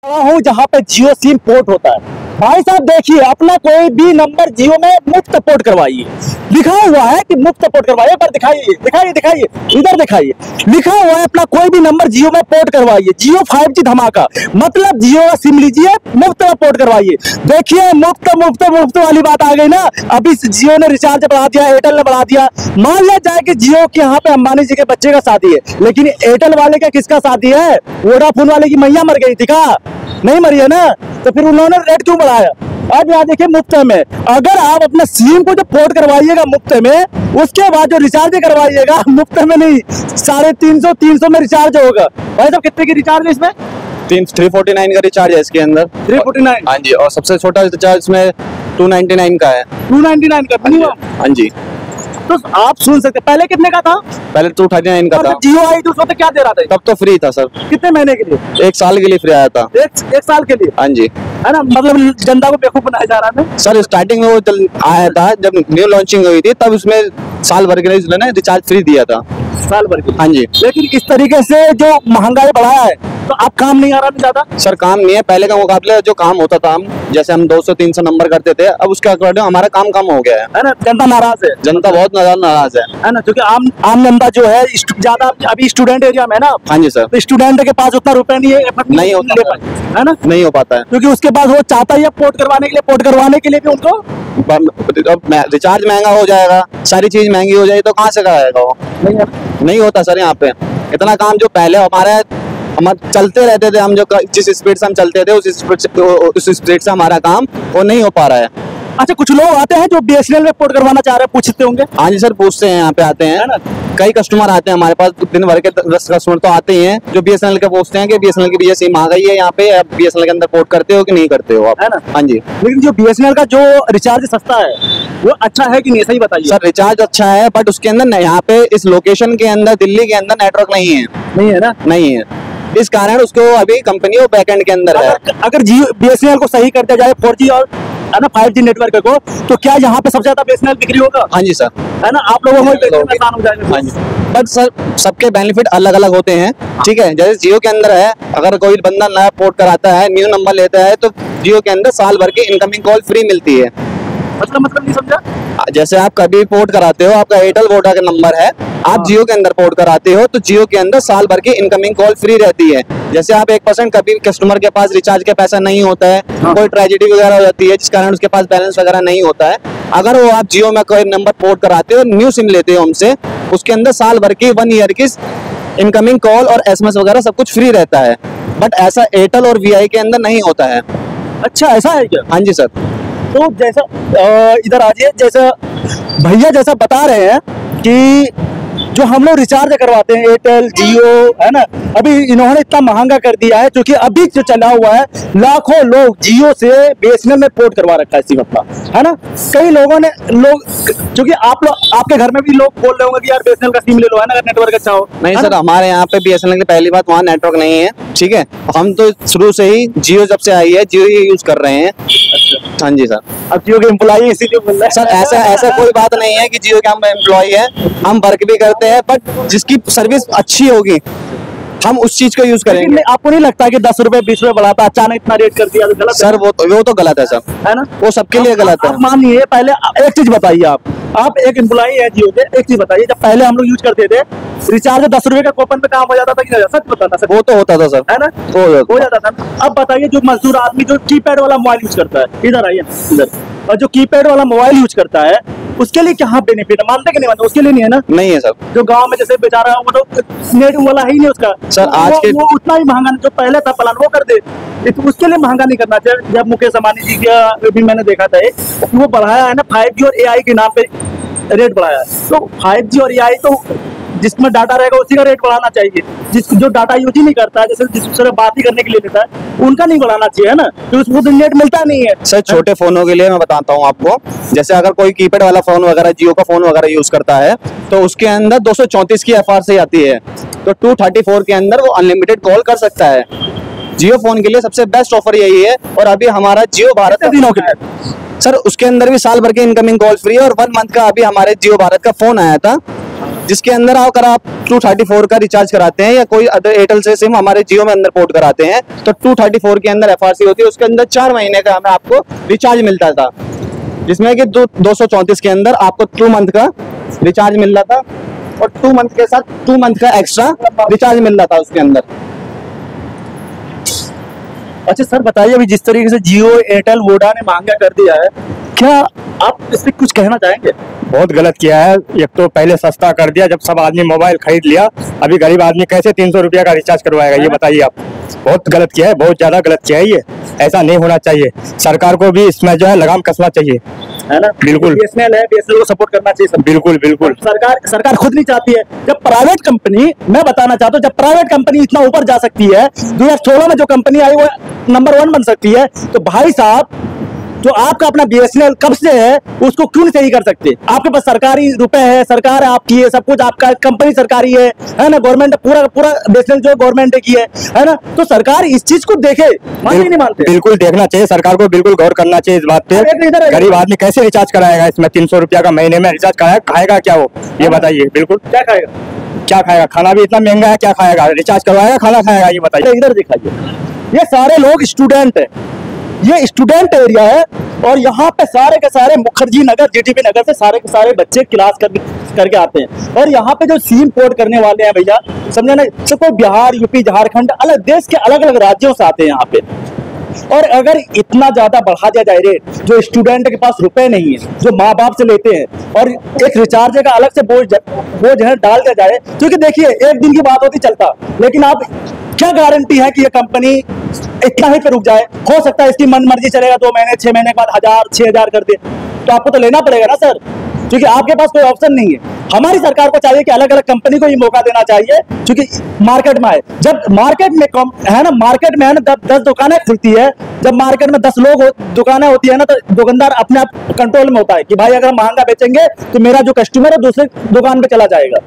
हूँ जहाँ पे जियो सिम पोर्ट होता है। भाई साहब देखिए, अपना कोई भी नंबर जियो में मुफ्त पोर्ट करवाइए। लिखा हुआ है कि मुफ्त पोर्ट करवाइए, पर दिखाइए दिखाइए दिखाइए, इधर दिखाइए, लिखा हुआ है अपना कोई भी नंबर जियो में पोर्ट करवाइए। जियो 5G धमाका, मतलब जियो का सिम लीजिए, मुफ्त में पोर्ट करवाइए। देखिए मुफ्त मुफ्त मुफ्त वाली बात आ गई ना। अभी जियो ने रिचार्ज बढ़ा दिया, एयरटेल ने बढ़ा दिया। मान लिया जाए कि जियो के यहाँ पे अंबानी जी के बच्चे का शादी है, लेकिन एयरटेल वाले का किसका शादी है? वोडाफोन वाले की मैया मर गई थी का? नहीं मरी है ना, तो फिर उन्होंने रेट क्यों बढ़ाया? अब यहाँ देखिए मुफ्त में, अगर आप अपने सिम को जो पोर्ट करवाइएगा मुफ्त में, उसके बाद जो रिचार्ज करवाइएगा मुफ्त में नहीं, 350 में रिचार्ज होगा। भाई साहब कितने की रिचार्ज है इसमें? 349 का रिचार्ज है इसके अंदर। 349? हाँ जी, और सबसे छोटा रिचार्ज इसमें 299 का है। 299 का मिनिमम? हाँ जी। तो आप सुन सकते, पहले कितने का था? पहले 239 का था। जियो आई तो उसमें क्या दे रहा था? तब तो फ्री था सर। कितने महीने के लिए? 1 साल के लिए फ्री आया था। एक साल के लिए? हाँ जी। है ना, मतलब जनता को बेवकूफ बनाया जा रहा है सर। स्टार्टिंग में वो आया था जब न्यू लॉन्चिंग हुई थी, तब उसमें साल भर के लिए उसने रिचार्ज फ्री दिया था। साल भर के? हाँ जी। लेकिन इस तरीके से जो महंगाई बढ़ाया है, तो अब काम नहीं आ रहा ज्यादा? सर काम नहीं है, पहले के मुकाबले जो काम होता था, हम जैसे हम 200-300 नंबर करते थे, अब उसके अकॉर्डिंग हमारा काम कम हो गया है ना। जनता नाराज है, जनता बहुत नाराज है ना, क्योंकि आम जनता जो है ज्यादा अभी स्टूडेंट एरिया में ना। हाँ जी सर। तो स्टूडेंट के पास उतना रुपए नहीं है, नहीं होता है ना, नहीं हो पाता है, क्योंकि उसके पास वो चाहता ही है पोर्ट करवाने के लिए भी उनको रिचार्ज महंगा हो जाएगा, सारी चीज महंगी हो जाएगी, तो कहाँ से कराएगा वो? नहीं होता सर। यहाँ पे इतना काम जो पहले हम चलते रहते थे, हम जो जिस स्पीड से हम चलते थे उस स्पीड से हमारा काम वो नहीं हो पा रहा है। अच्छा, कुछ लोग आते हैं जो BSNL में पोर्ट करवाना चाह रहे हैं, पूछते होंगे? हाँ जी सर, पूछते हैं, यहाँ पे आते हैं ना, कई कस्टमर आते हैं हमारे पास, दिन भर के 10 कस्टमर तो आते ही हैं जो BSNL के पूछते हैं कि BSNL की सिम आ गई है यहाँ पे, आप BSNL के अंदर पोर्ट करते हो कि नहीं करते हो आप? है ना। हाँ जी। लेकिन जो BSNL का जो रिचार्ज सस्ता है वो अच्छा है कि नहीं, सही बताइए सर। रिचार्ज अच्छा है, बट उसके अंदर यहाँ पे इस लोकेशन के अंदर, दिल्ली के अंदर नेटवर्क नहीं है। नहीं है ना? नहीं है, इस कारण उसको अभी कंपनी वो बैकएंड के अंदर है। अगर BSNL को सही करते जाए 4G और है ना 5G नेटवर्क को, तो क्या यहाँ पे सबसे ज्यादा BSNL बिक्री होगा? हाँ जी सर। है ना, आप लोगों को आसान हो जाएगा। हाँ जी, बट सर सबके बेनिफिट अलग अलग होते हैं, ठीक है। जैसे जियो के अंदर है, अगर कोई बंदा नया पोर्ट कराता है, न्यू नंबर लेता है, तो जियो के अंदर साल भर की इनकमिंग कॉल फ्री मिलती है। मतलब नहीं समझा। जैसे आप कभी पोर्ट कराते हो, आपका एयरटेल वोडा का नंबर है, आप जियो के अंदर पोर्ट कराते हो, तो जियो के अंदर साल भर की इनकमिंग कॉल फ्री रहती है। जैसे आप 1% कभी कस्टमर के पास रिचार्ज का पैसा नहीं होता है, कोई ट्रेजेडी वगैरह हो जाती है जिस कारण उसके पास बैलेंस वगैरह नहीं होता है, अगर वो आप जियो में कोई नंबर पोर्ट कराते हो, न्यू सिम लेते हो हमसे, उसके अंदर साल भर की 1 ईयर की इनकमिंग कॉल और SMS वगैरह सब कुछ फ्री रहता है। बट ऐसा एयरटेल और VI के अंदर नहीं होता है। अच्छा, ऐसा है क्या? हाँ जी सर। तो जैसा इधर आइए, जैसा भैया जैसा बता रहे हैं कि जो हम लोग रिचार्ज करवाते हैं एयरटेल जियो, है ना, अभी इन्होंने इतना महंगा कर दिया है, क्योंकि अभी जो चला हुआ है लाखों लोग जियो से BSNL में पोर्ट करवा रखा है सिम अपना, है ना। कई लोगों ने क्योंकि आपके घर में भी लोग बोल रहे होंगे कि यार BSNL का सिम ले लो, है ना, अगर नेटवर्क अच्छा हो। नहीं सर, हमारे यहाँ पे BSNL की पहली बात वहाँ नेटवर्क नहीं है, ठीक है। हम तो शुरू से ही जियो, जब से आई है जियो ही यूज कर रहे हैं। हाँ जी सर। अब जियो के एम्प्लॉई इसीलिए बोल रहे हैं सर। ऐसा कोई बात नहीं है कि जियो के हम एम्प्लॉई है, हम वर्क भी करते हैं, बट जिसकी सर्विस अच्छी होगी हम उस चीज को यूज करेंगे। आपको नहीं लगता कि 10 रुपए 20 रुपए बढ़ाता, अचानक इतना रेट कर दिया तो गलत सर? वो तो गलत है सर, है ना, वो सबके लिए गलत है। मानिए, पहले एक चीज बताइए, आप एक एम्प्लॉई है जियो के, एक चीज बताइए, जब पहले हम लोग यूज करते थे रिचार्ज 10 रुपए का कूपन पे काम हो जाता था कि नहीं? सच बताना सर। वो तो होता था सर, है ना, हो जाता था। अब बताइए, जो मजदूर आदमी जो कीपैड वाला मोबाइल यूज करता है, इधर आइए इधर, और जो कीपैड वाला मोबाइल यूज करता है उसके लिए क्या बेनिफिट है? मानते कि नहीं मानते? उसके लिए नहीं है ना? नहीं है सर। जो गांव में जैसे बेचारा वो तो नेट वाला ही नहीं उसका सर, आज के वो उतना ही महंगा जो पहले था प्लान वो कर दे, तो उसके लिए महंगा नहीं करना चाहिए। जब मुकेश अंबानी जी का भी मैंने देखा था, वो बढ़ाया है ना 5G और AI के नाम पे रेट बढ़ाया है, तो 5G और AI तो जिसमें डाटा रहेगा उसी का रेट बढ़ाना चाहिए। जो डाटा यूज ही नहीं करता है, जैसे जिससे बात ही करने के लिए लेता है, उनका नहीं बढ़ाना चाहिए, है ना, तो उसको तो नेट मिलता नहीं है। सर छोटे फोनों के लिए मैं बताता हूँ आपको, जैसे अगर कोई कीपैड वाला फोन वगैरह, जियो का फोन वगैरह यूज करता है, तो उसके अंदर 234 की FRC आती है, तो 234 के अंदर वो अनलिमिटेड कॉल कर सकता है। जियो फोन के लिए सबसे बेस्ट ऑफर यही है। और अभी हमारा जियो भारत का दिनों के लिए सर, उसके अंदर भी साल भर के इनकमिंग कॉल फ्री, और 1 मंथ का अभी हमारे जियो भारत का फोन आया था, जिसके अंदर अगर आप 234 का रिचार्ज कराते हैं या कोई अदर एयरटेल से सिम हमारे जियो में अंदर पोर्ट कराते हैं तो 234 के अंदर FRC होती है, उसके अंदर 4 महीने का हमें आपको रिचार्ज मिलता था, जिसमें कि 234 के अंदर आपको 2 मंथ का रिचार्ज मिल रहा था और 2 मंथ के साथ 2 मंथ का एक्स्ट्रा रिचार्ज मिल रहा था उसके अंदर। अच्छा सर बताइए, अभी जिस तरीके से जियो एयरटेल वोडा ने महंगा कर दिया है, क्या आप इस पे कुछ कहना चाहेंगे? बहुत गलत किया है। एक तो पहले सस्ता कर दिया जब सब आदमी मोबाइल खरीद लिया, अभी गरीब आदमी कैसे 300 रुपया का रिचार्ज करवाएगा, ये बताइए आप। बहुत गलत किया है, बहुत ज्यादा गलत किया है, ये ऐसा नहीं होना चाहिए। सरकार को भी इसमें जो है लगाम कसना चाहिए, है ना? बिल्कुल। बीएसएनएल है, बीएसएनएल को सपोर्ट करना चाहिए सब। बिल्कुल बिल्कुल। सरकार खुद नहीं चाहती है। जब प्राइवेट कंपनी, मैं बताना चाहता हूँ, जब प्राइवेट कंपनी इतना ऊपर जा सकती है, 2016 में जो कंपनी आई वो नंबर 1 बन सकती है, तो भाई साहब जो आपका अपना बीएसएनएल कब से है उसको क्यों नहीं सही कर सकते? आपके पास सरकारी रुपए है, सरकार आपकी है, सब कुछ आपका, कंपनी सरकारी है ना? गवर्नमेंट पूरा बीएसएनएल जो गवर्नमेंट की है ना? तो सरकार इस चीज को देखे, मानते नहीं मानते? बिल्कुल देखना चाहिए, सरकार को बिल्कुल गौर करना चाहिए इस बात पे। गरीब आदमी कैसे रिचार्ज कराएगा इसमें? 300 रुपया का महीने में रिचार्ज कराएगा, खाएगा क्या वो, ये बताइए। बिल्कुल, क्या खाएगा? क्या खाएगा? खाना भी इतना महंगा है, क्या खाएगा? रिचार्ज करवाएगा, खाना खाएगा, ये बताइए। इधर दिखाइए, ये सारे लोग स्टूडेंट है, ये स्टूडेंट एरिया है और यहाँ पे सारे के सारे मुखर्जी नगर, जीटीबी नगर से सारे के सारे बच्चे क्लास करके आते हैं। और यहाँ पे जो सिम पोर्ट करने वाले हैं भैया, समझे ना, सबको बिहार, यूपी, झारखंड, अलग देश के अलग अलग राज्यों से आते हैं यहाँ पे। और अगर इतना ज्यादा बढ़ा दिया जाए रेट, जो स्टूडेंट के पास रुपए नहीं है, जो माँ बाप से लेते हैं, और एक रिचार्ज का अलग से बोझ है डाल दिया जाए, क्योंकि देखिए एक दिन की बात होती चलता, लेकिन आप क्या गारंटी है कि ये कंपनी इतना ही पे रुक जाए? हो सकता है इसकी मन मर्जी चलेगा, 2 महीने 6 महीने के बाद 1000 6000 कर दे, तो आपको तो लेना पड़ेगा ना सर, क्योंकि आपके पास कोई ऑप्शन नहीं है। हमारी सरकार को चाहिए कि अलग अलग कंपनी को ये मौका देना चाहिए, क्योंकि मार्केट में आए। जब मार्केट में है ना, मार्केट में है ना 10 दुकानें खुलती है, जब मार्केट में 10 लोग दुकानें होती है ना, तो दुकानदार अपने आप कंट्रोल में होता है कि भाई अगर महंगा बेचेंगे तो मेरा जो कस्टमर है दूसरे दुकान पे चला जाएगा।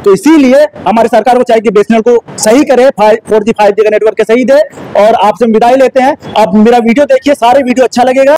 तो इसीलिए हमारी सरकार को चाहिए कि बीएसएनएल को सही करे, 4G 5G का नेटवर्क सही दे। और आपसे विदाई लेते हैं, आप मेरा वीडियो देखिए, सारे वीडियो अच्छा लगेगा।